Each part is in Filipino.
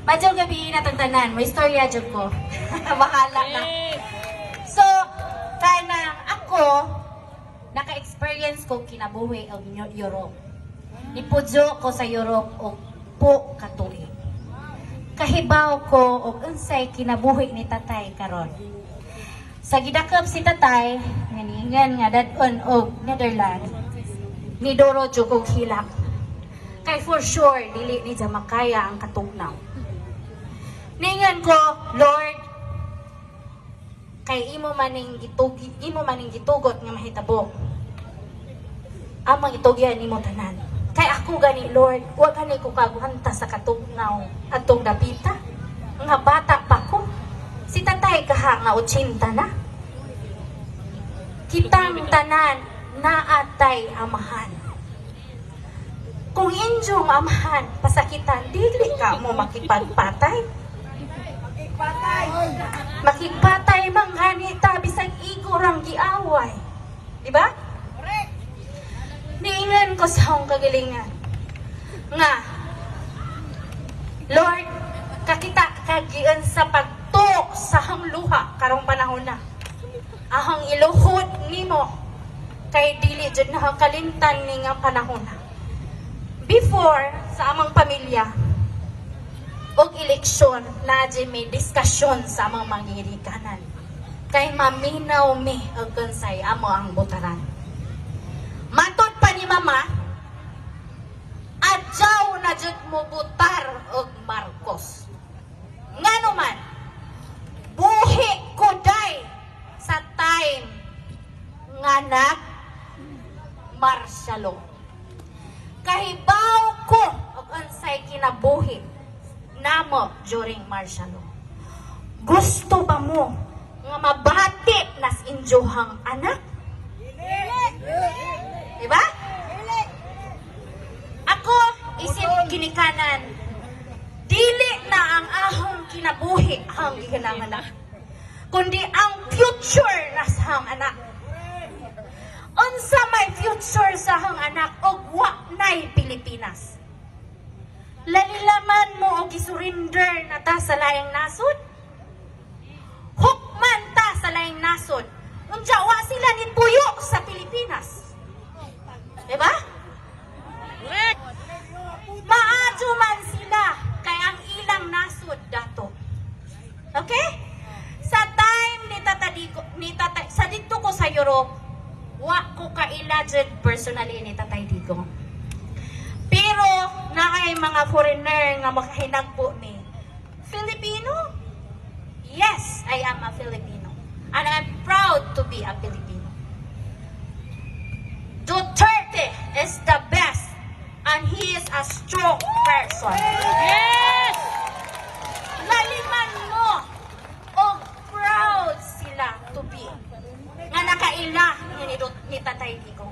Madyo gabi na tanan, may istorya dyan ko. Bahala na. So, kaya na ako, naka-experience ko kinabuhi ang Europe. Nipudyo ko sa Europe o po katuig. Kahibaw ko o unsay kinabuhi ni tatay karon. Sa gidakop si tatay, nganingan nga dadon og Netherlands, ni Doro jud og hilak. Kay for sure, dili ni makaya ang katugnaw. Ningan ko, Lord, kay imo maning gitugot nga mahitabo. Amang itugyan nimo tanan. Kay ako gani, Lord, wa gani ko kaguhanta sa katugnaw atong dapita. Nga bata pa ko. Si tatay kaha nga 80 na. Kitang tanan naatay amahan. Kung inyong amahan pasakitan, dili ka mo makipagpatay. Makipatay manghanita bisag igorang giaway. Di ba? Niingan ko sa akong kagalingan. Nga, Lord, kakita kagian sa pagtuok sa akong luha karong panahon na. Ahang iluhod nimo kay dili jud nakakalintan ni nga panahon na. Before sa among pamilya og eleksyon na may diskusyon sa among manggigikanan kay maminaw mi og kunsay amo ang botaran. Matod pa ni mama, adyaw na jud mo butar og Marcos. Ngano man, buhi ko day sa time nga nag marsyalo. Kahibaw ko og unsay kinabuhi namo during martial law. Gusto ba mo nga mabati nas injuhang anak? Diba? Ako, isip ginikanan, dili na ang ahong kinabuhi ang gikinanganak, kundi ang future nas hang anak. Unsa may future sa hang anak og wa nay Pilipinas? Lalilaman mo o gisurrender na ta sa layang nasod? Hukman ta sa layang nasod. Unja wa sila nipuyo sa Pilipinas. Diba? Maadyo man sila kay ang ilang nasod dato. Okay? Sa time ni tatay sa dito ko sa Europe, wa ko ka-ilaged personally ni Tatay Digong. Pero naay mga foreigner nga makahinagpo ni Filipino. Yes, I am a Filipino. And I'm proud to be a Filipino. Duterte is the best and he is a strong person. Yes! Laliman mo o proud sila to be nga nakaila ni Tatay Digong.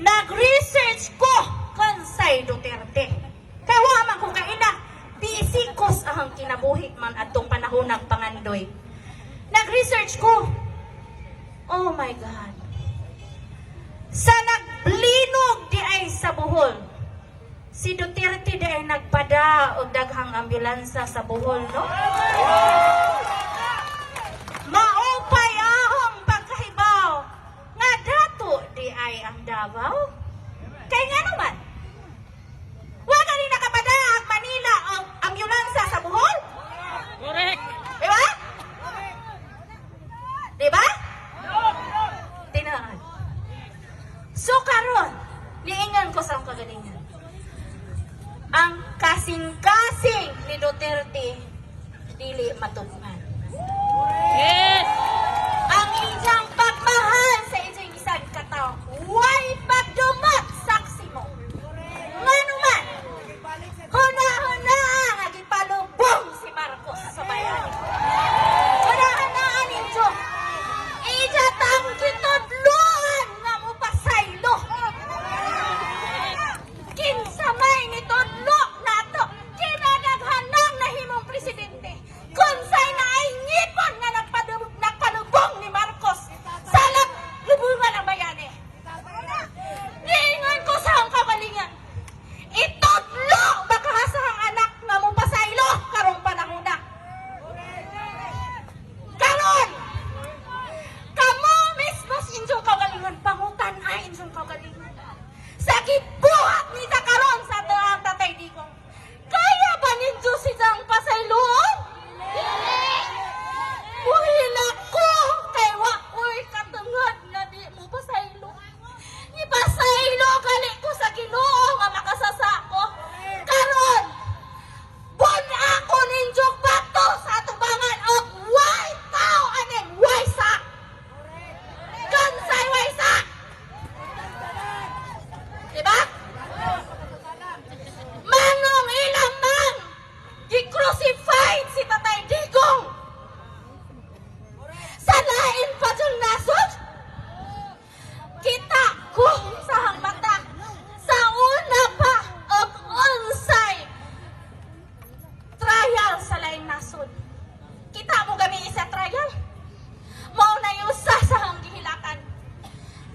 Nag-research ko kansay Duterte. Kaya wa man ko kaila, bisikos ang kinabuhi man atong panahon ng pangandoy. Nag-research ko. Oh my God. Sa nagblinog di ay sa Bohol, si Duterte di ay nagpada og daghang ambulansya sa Bohol, no? Maupay ahong pagkahibaw nga dato di ay ang Davao. Kay nga naman, wa ka rin nakapada ang Manila o ambulansya sa Bohol? Correct! Diba? Diba? Tinaan. So karon, niingan ko sa kagalingan. Ang kasing-kasing ni Duterte dili matugunan. Yes! Ang inyong pagmahal sa inyong isang katao, way pagdumot saksi mo. Ngano man, huna-huna nga gipalubong si Marcos sa bayan. Huna-hunaan ninyo, ijatang kitudloan nga mo pasaylo. Kinsa may nitudlo nato, kinadaghanang nahimong presidente. Kung sa'y naay ngipon nga nagpadumot trial sa laing nasod. Kita mo gami sa trial. Mao na yung usa sa hang gihilatan.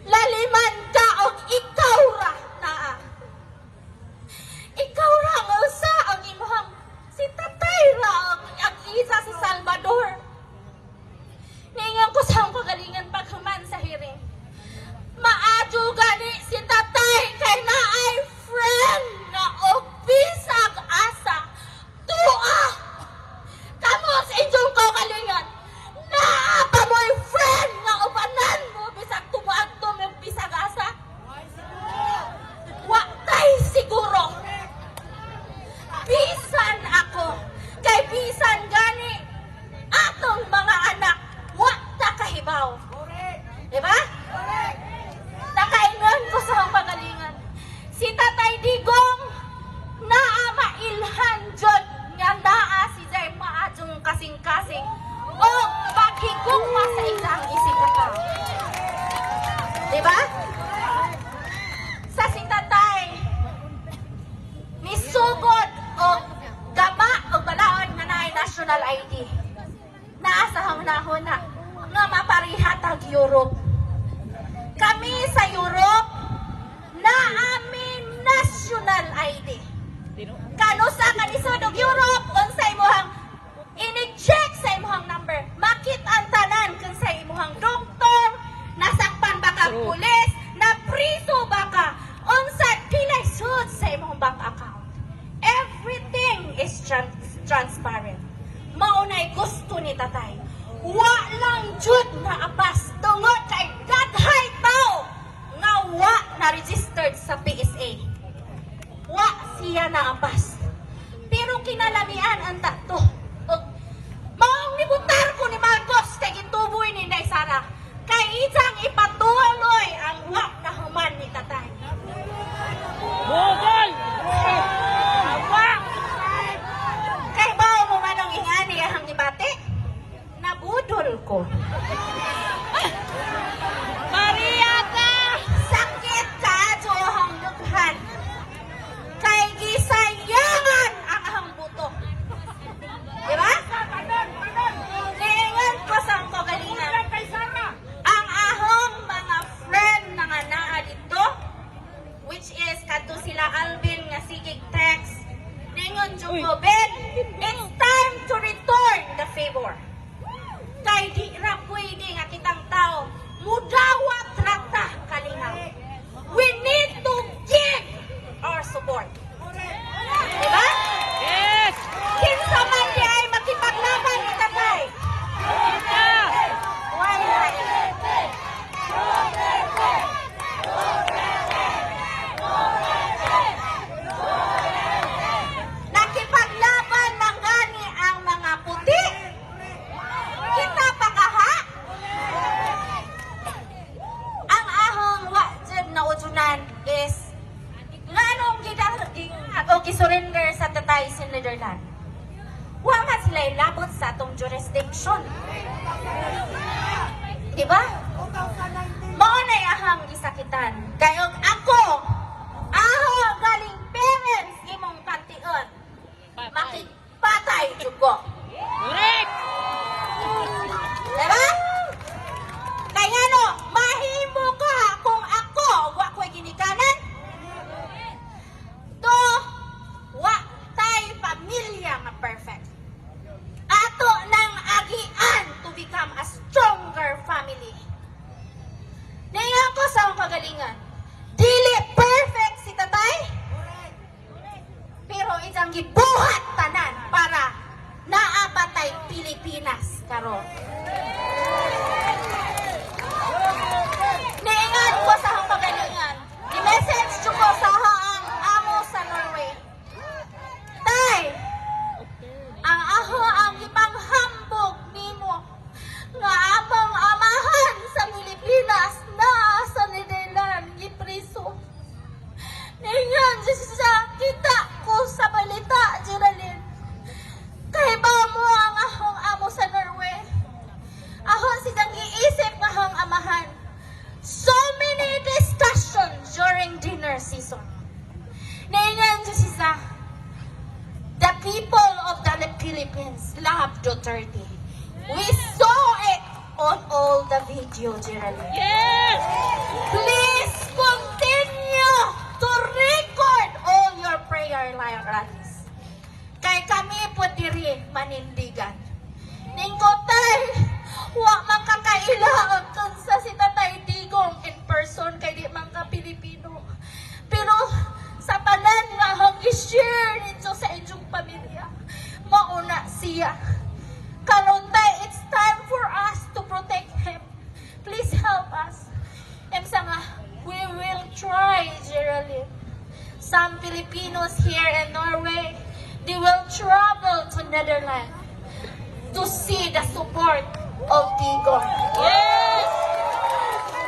Laliman ka og ikaw ra naa. Ikaw ra nga usa ang imong si tatay ra ang isa sa Salvador. Ningan ko sa akong kagalingan paghuman sa hearing. Maadyo gani si tatay kay naay friend na bisag asa. Tua! Kamo sa inyong kaugalingan. Naapa mo'y friend nga ubanan mo bisag tumuadto mo bisag asa. Wa tay siguro. Bisan ako. Kay bisan gani atong mga anak. Wa ta kahibaw. Diba? Nakaingon ko sa mga pagalingan. Si Tatay Digong naa mailhan jud nga naa si Jay maadjong kasing-kasing o paghigugma sa ilang isip ka. Diba? Sa si Tatay misugod o gama o balaod nga naay national ID. Naa sa hunahuna nga maparihatag Europe. Kami sa Europe na amin national ID. Kano sa kanisod og Europe unsay imong ini-check sa imong number. Makit ang tanan kung sa imong doktor, nasakpan ba ka pulis, na priso ba ka, unsay pilay sud sa imong bank account. Everything is transparent. Maunay gusto ni tatay. Wa lang jud na apas tungod kay daghay tao nga wa na registered sa PSA. Wa siya na apas. Pero kinalamian ang tato. Maong nibutar ko ni Marcos kay gituboy ni Inday Sara. Kay isang ipatuloy ang wa na human ni tatay. Bugol! Wa! Kay bao mo manong ingani ahang debate? Nabudol ko. Maria ka! Sakit ka ahang dughan. Kay gisayangan ang ahang buto. Diba? Niingon ko sa ang kagalingan. Ang ahong mga friend na nga naa dito, which is kadto sila Alvin nga sigig text. Niingon jud ko, Ben, it's time to return the favor. Kay di ra pwede nga kitang tao mudawat rata kalingaw. We need to give our support. Diba? Yes! Kinsa man di ay makipaglaban ni tatay. Kita! Why not? Nakipaglaban ng gani ang mga puti. Kita pa kaha? Ang ahong wajib na ujunan is nganong gisurrender sa tatay sa Netherlands. Wa man sila ilabot sa atong jurisdiction. Diba? Mao na ahang gisakitan. Kayong ako, aho galing parents imong kantion. Makipatay jud ko. Correct! Diba? Kaya no, mahimo ka kung ako wa ko'y ginikanan. To, wa tay pamilya nga perfect. Ato nang agian to become a stronger family. Ngayon ko sa akong kagalingan, dili perfect si tatay, pero isang gibuhat tanan para naapatay Pilipinas karon. Niingan ko sa akong kagalingan, i-message ko sa haang amo sa Norway. Tay, ang aho ang ipanghambog nimo nga among amahan sa Pilipinas na sa Netherlands gipriso. Ningan siya kita ko sa balita, Geraldine. Kay ba mo ang ahong amo sa Norway? Philippines love Duterte. We saw it on all the video, Geraldine. Yes! Please continue to record all your prayer rallies. Kay kami po diri manindigan. Ningkotay, wa makakailangan kung sa si Tatay Digong in person kay di man ka Pilipino. Pero sa tanan nga hang i-share ninyo sa inyong pamilya, mauna siya. Karon tay, it's time for us to protect him. Please help us. Emsa nga, we will try, Geraldine. Some Filipinos here in Norway, they will travel to Netherlands to see the support of Digong. Yes!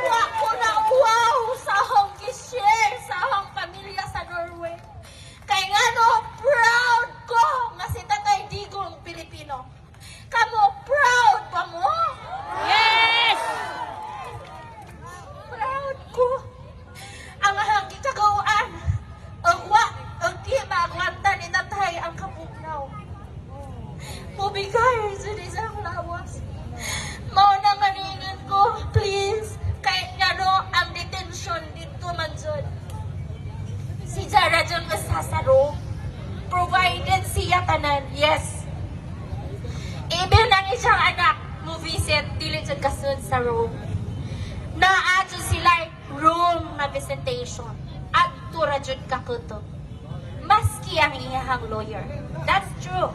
Wa ko na wow sa akong gi-share sa akong pamilya sa Norway. Kay nga no, proud ko nga si Tatay Digong Pilipino. Kamo, proud pa mo? Yes! Proud ko. Ang ahang gikagawaan. Ang di maagwanta ni Tatay ang kapugnaw. Mubigay sa isang lawas. Mauna nga ningan ko, please. Kahit nga no, ang detention dito man dyan. Si Jara dyan masasaro. Provided siya tanan, yes. Even ang isang anak mo visit, dili dyan kasun sa room. Naadyo sila room na visitation. At tura dyan kakuto. Maski ang iyahang lawyer. That's true.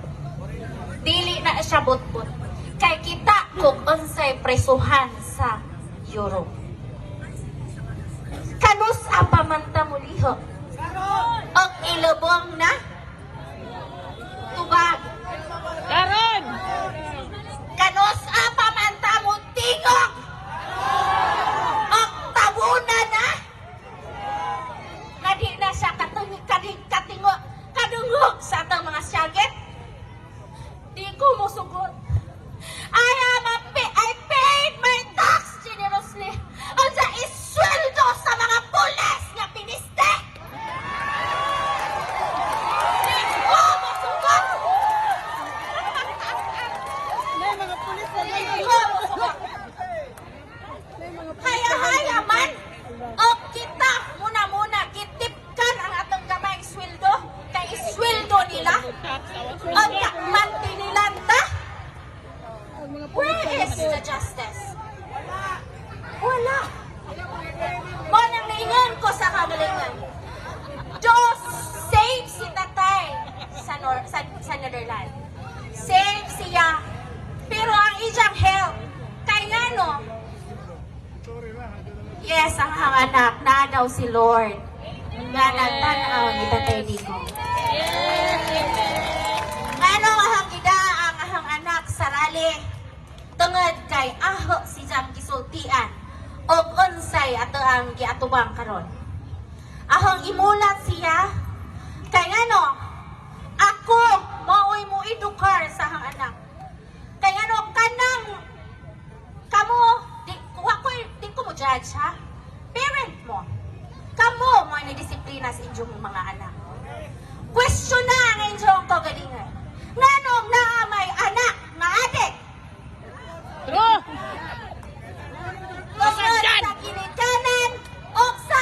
Dili na siya butbut. Kay kita kung unsay presuhan sa Europe. Kanus ang pamanta muliho. Og ilubong na tubag. Karon! Kanus ang pamanta mo tingog. Og tabunan na. Nga di na siya kadungog sa atang mga syagit. Di ko musugot. I paid my tax generously. Ang sa isweldo sa mga pulis nga piniste. Di ko musugot. Di ko musugot. Haya-haya man. O kita muna kitipkan ang atong gamay sweldo. Kay isweldo nila. O yakmanti nila ta. Where is the justice? Wala. Manang lingan ko sa kagalingan. Diyos, save si Tatay sa Netherlands. Save siya. Pero ang iyang help, kaya no, yes, ang anak, na daw si Lord. Nga nagtanaw ni Tatay Digong. Ano ang gida ang ahang anak sa rally? Tungod kay aho si Jam gisultian o unsay ato ang giatubang karon. Ahong imulat siya kay ano? Ako maoy mo edukar sa ahang anak. Kay ano kanang kamo di ko mo judge ha? Parent mo. Kamo mo ni disiplina sa inyong mga anak. Question na ang inyong kagalingan. Nganong na may anak na adik? True! Tungod sa ginikanan o sa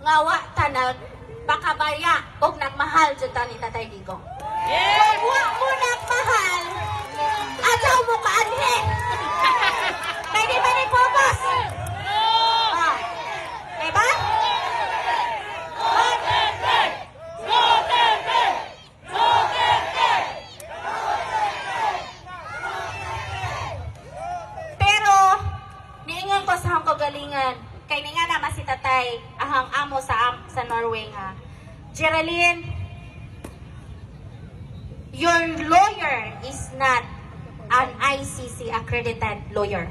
nga wa ta nag pakabaya og nagmahal jud ta ni Tatay Digong. Yes! Kung wa mo nagmahal, ataw mo kaanhe. Kaya di ba ni Popos? Ah. Diba? Pero, niingon ko sa akong kagalingan, kay ni nga naman si Tatay, ahang amo sa Norway nga. Geraldine, your lawyer is not an ICC accredited lawyer.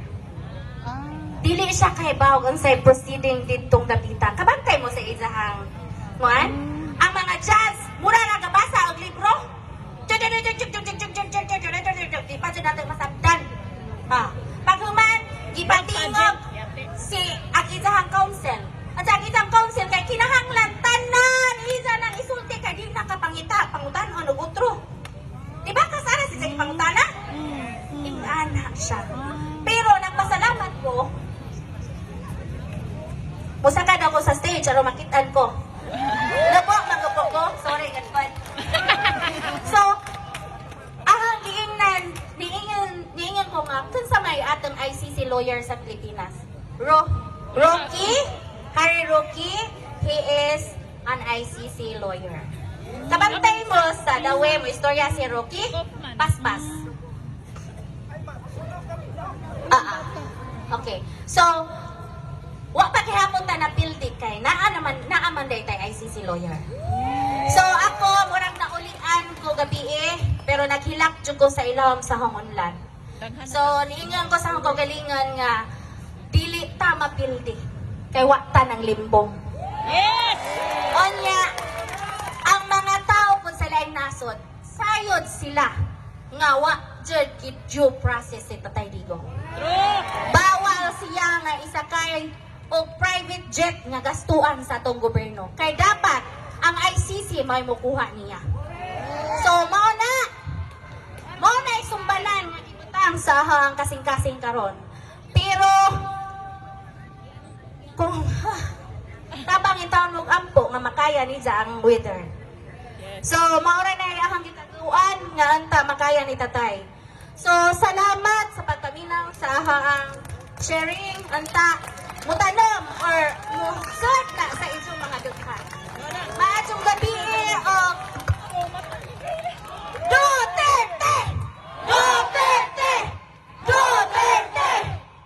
Dili siya kay bawag ang say proceeding ditong dapita. Kabantay mo sa izahang kuan? Ang mga judge, mura na gabasa og libro. Di pa dyan natin masabdan. Pag human, ipatingog si ang izahang council. At ang izahang council kay kinahanglan tanan isa nang isulti kay di nakapangita pangutan o utro. Di ba kasara si sa ipangutana? Ingana siya. Pero nagpasalamat ko, musakad ako sa stage, pero makitaan ko. Labo, magapo ko. Sorry, ganpan. So, ang diingnan ko nga, kung sa may atong ICC lawyer sa Pilipinas, Harry Roque, he is an ICC lawyer. Kabantay mo sa dawe mo, istorya si Roque, paspas. Okay. So, wa pa gihapon ta na pildi kay naaman day tay ICC lawyer. So ako murag naulian ko gabi pero naghilak jud ko sa ilawom sa hongonlan. So niingon ko sa akong kagalingan nga dili ta mapildi kay wa ta ng limbong. Yes! Onya ang mga tao kun sila ay nasod, sayod sila nga wa jud gid due process si Tatay Digong. True! Bawal siya nga isakay o private jet nga gastuan sa atong gobyerno. Kay dapat ang ICC may mukuha niya. So mao na isumbalan nga ibutang sa hang kasing-kasing karon. Pero kung tabang itaon mo ampo nga makaya ni ang weather. So mao ra na ang gitatuan nga anta makaya ni Tatay. So, salamat sa pagpaminaw sa ahang sharing, anta, mutanom, or musod na sa inyong mga dughan. Maadjong gabi, Duterte! Duterte! Duterte!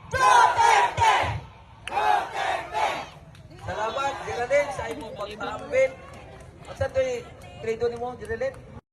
Duterte! Salamat, Geraldine, sa imong pagtambit. At sa ito'y kredo ni mo, Geraldine?